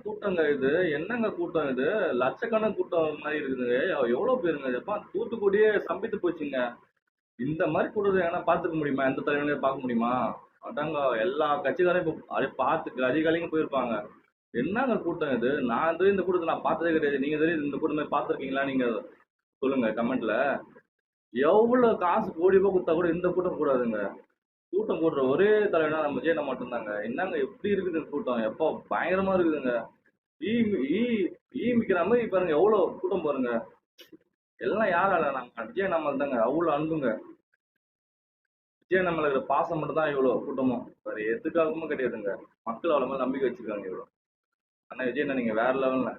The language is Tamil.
கூட்டங்க இது? என்னங்க கூட்டம் இது? லட்சக்கணக்கு கூட்டம் மாதிரி இருக்குதுங்க. எவ்வளவு பேருங்க இது? எப்பா தூத்துக்குடியே ஸ்தம்பித்து போச்சுங்க. இந்த மாதிரி கூட்டத்தை எங்கன்னா பார்த்துக்க முடியுமா? எந்த தலைவனையும் பார்க்க முடியுமா? அதாங்க எல்லா கட்சிக்காரையும் இப்போ அப்படியே பார்த்து அதிகாலையும் போயிருப்பாங்க. என்னங்க கூட்டம் இது? நான் இந்த கூட்டத்தை நான் பார்த்ததே கிடையாது. நீங்க தெரியும் இந்த கூட்டத்தை பார்த்துருக்கீங்களா? நீங்க சொல்லுங்க கமெண்ட்ல. எவ்வளவு காசு கோடி ரூபாய் கொடுத்தா கூட இந்த கூட்டம் கூடாதுங்க. கூட்டம் போடுற ஒரே தலைவனா நம்ம விஜயண்ணா மட்டும்தாங்க. என்னங்க எப்படி இருக்குது இந்த கூட்டம்? எப்போ பயங்கரமா இருக்குதுங்க. ஈ ஈ ஈ மிக்கிற மாதிரி பாருங்க எவ்வளவு கூட்டம் பாருங்க. எல்லாம் யாரால? நம்ம விஜய் நம்ம தாங்க. அவ்வளவு அன்புங்க. விஜய் நம்மள இருக்கிற பாசம் மட்டும் தான் இவ்வளவு கூட்டமும். வேற எதுக்காகவும் கிடையாதுங்க. மக்கள் அவ்வளவு மேல நம்பிக்கை வச்சிருக்காங்க இவ்வளவு. ஆனா விஜய் நீங்க வேற லெவல்ல.